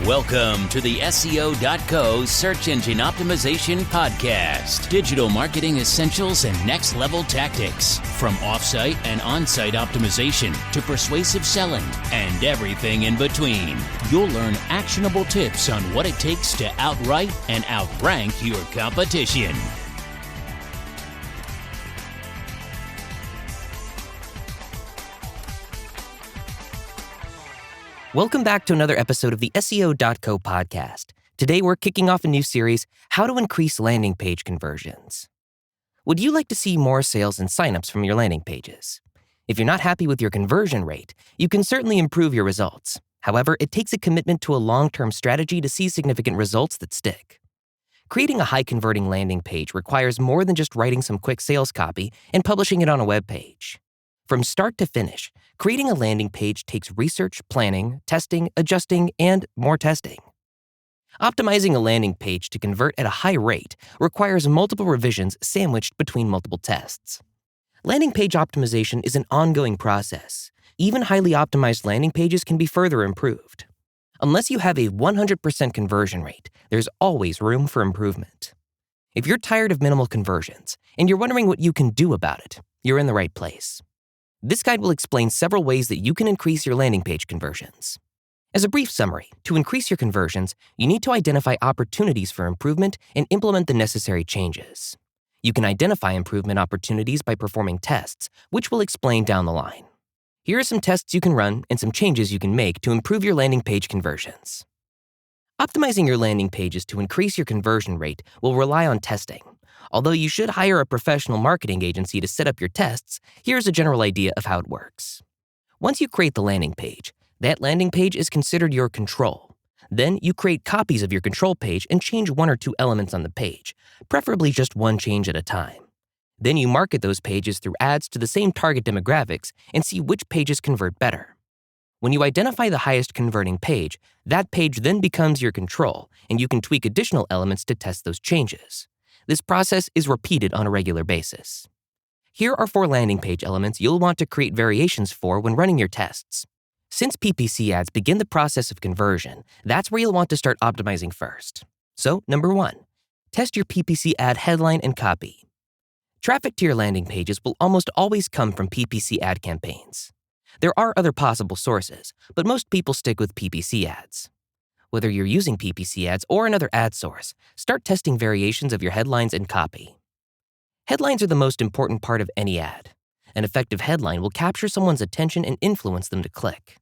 Welcome to the SEO.co Search Engine Optimization Podcast. Digital marketing essentials and next-level tactics. From off-site and on-site optimization to persuasive selling and everything in between. You'll learn actionable tips on what it takes to outright and outrank your competition. Welcome back to another episode of the SEO.co podcast. Today we're kicking off a new series, How to Increase Landing Page Conversions. Would you like to see more sales and signups from your landing pages? If you're not happy with your conversion rate, you can certainly improve your results. However, it takes a commitment to a long-term strategy to see significant results that stick. Creating a high-converting landing page requires more than just writing some quick sales copy and publishing it on a web page. From start to finish, creating a landing page takes research, planning, testing, adjusting, and more testing. Optimizing a landing page to convert at a high rate requires multiple revisions sandwiched between multiple tests. Landing page optimization is an ongoing process. Even highly optimized landing pages can be further improved. Unless you have a 100% conversion rate, there's always room for improvement. If you're tired of minimal conversions and you're wondering what you can do about it, you're in the right place. This guide will explain several ways that you can increase your landing page conversions. As a brief summary, to increase your conversions, you need to identify opportunities for improvement and implement the necessary changes. You can identify improvement opportunities by performing tests, which we'll explain down the line. Here are some tests you can run and some changes you can make to improve your landing page conversions. Optimizing your landing pages to increase your conversion rate will rely on testing. Although you should hire a professional marketing agency to set up your tests, here's a general idea of how it works. Once you create the landing page, that landing page is considered your control. Then you create copies of your control page and change one or two elements on the page, preferably just one change at a time. Then you market those pages through ads to the same target demographics and see which pages convert better. When you identify the highest converting page, that page then becomes your control, and you can tweak additional elements to test those changes. This process is repeated on a regular basis. Here are 4 landing page elements you'll want to create variations for when running your tests. Since PPC ads begin the process of conversion, that's where you'll want to start optimizing first. So, number 1, test your PPC ad headline and copy. Traffic to your landing pages will almost always come from PPC ad campaigns. There are other possible sources, but most people stick with PPC ads. Whether you're using PPC ads or another ad source, start testing variations of your headlines and copy. Headlines are the most important part of any ad. An effective headline will capture someone's attention and influence them to click.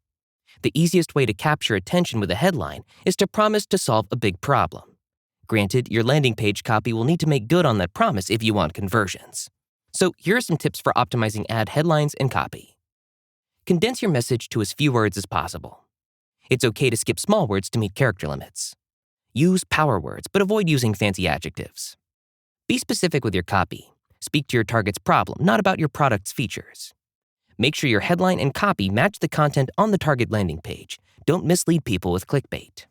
The easiest way to capture attention with a headline is to promise to solve a big problem. Granted, your landing page copy will need to make good on that promise if you want conversions. So here are some tips for optimizing ad headlines and copy. Condense your message to as few words as possible. It's okay to skip small words to meet character limits. Use power words, but avoid using fancy adjectives. Be specific with your copy. Speak to your target's problem, not about your product's features. Make sure your headline and copy match the content on the target landing page. Don't mislead people with clickbait.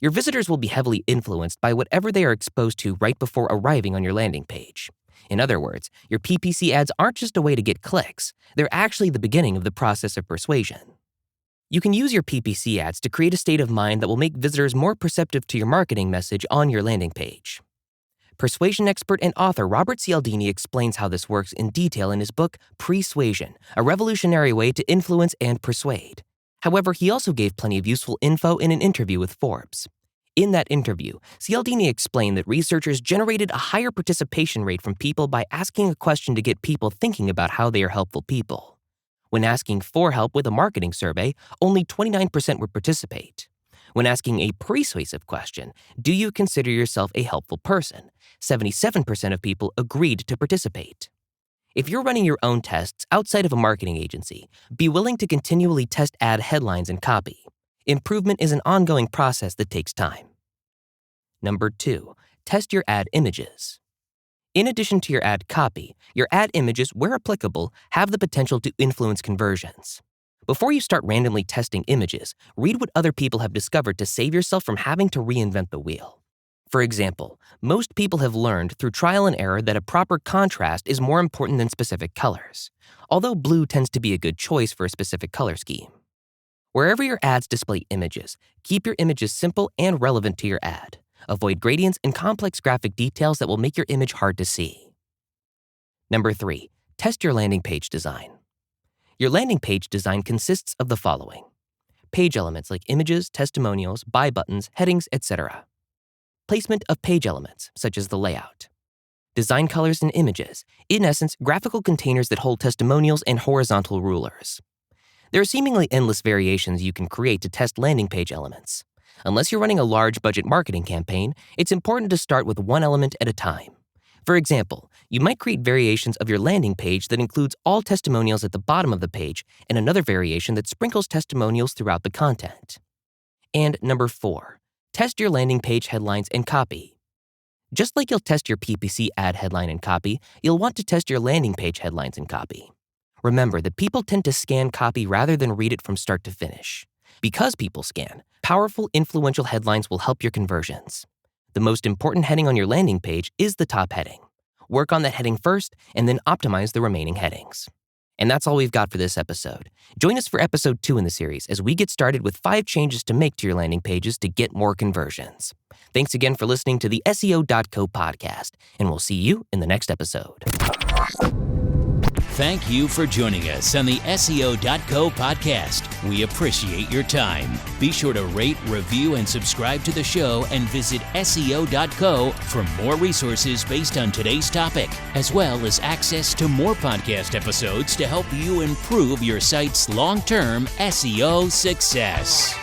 Your visitors will be heavily influenced by whatever they are exposed to right before arriving on your landing page. In other words, your PPC ads aren't just a way to get clicks. They're actually the beginning of the process of persuasion. You can use your PPC ads to create a state of mind that will make visitors more perceptive to your marketing message on your landing page. Persuasion expert and author Robert Cialdini explains how this works in detail in his book, Persuasion, a revolutionary way to influence and persuade. However, he also gave plenty of useful info in an interview with Forbes. In that interview, Cialdini explained that researchers generated a higher participation rate from people by asking a question to get people thinking about how they are helpful people. When asking for help with a marketing survey, only 29% would participate. When asking a persuasive question, do you consider yourself a helpful person? 77% of people agreed to participate. If you're running your own tests outside of a marketing agency, be willing to continually test ad headlines and copy. Improvement is an ongoing process that takes time. Number 2, test your ad images. In addition to your ad copy, your ad images, where applicable, have the potential to influence conversions. Before you start randomly testing images, read what other people have discovered to save yourself from having to reinvent the wheel. For example, most people have learned through trial and error that a proper contrast is more important than specific colors, although blue tends to be a good choice for a specific color scheme. Wherever your ads display images, keep your images simple and relevant to your ad. Avoid gradients and complex graphic details that will make your image hard to see. Number 3, test your landing page design. Your landing page design consists of the following: page elements like images, testimonials, buy buttons, headings, etc. Placement of page elements, such as the layout. Design colors and images, in essence, graphical containers that hold testimonials and horizontal rulers. There are seemingly endless variations you can create to test landing page elements. Unless you're running a large budget marketing campaign, it's important to start with one element at a time. For example, you might create variations of your landing page that includes all testimonials at the bottom of the page and another variation that sprinkles testimonials throughout the content. And number 4, test your landing page headlines and copy. Just like you'll test your PPC ad headline and copy, you'll want to test your landing page headlines and copy. Remember that people tend to scan copy rather than read it from start to finish. Because people scan, powerful, influential headlines will help your conversions. The most important heading on your landing page is the top heading. Work on that heading first and then optimize the remaining headings. And that's all we've got for this episode. Join us for episode 2 in the series as we get started with 5 changes to make to your landing pages to get more conversions. Thanks again for listening to the SEO.co podcast, and we'll see you in the next episode. Thank you for joining us on the SEO.co podcast. We appreciate your time. Be sure to rate, review, and subscribe to the show, and visit SEO.co for more resources based on today's topic, as well as access to more podcast episodes to help you improve your site's long-term SEO success.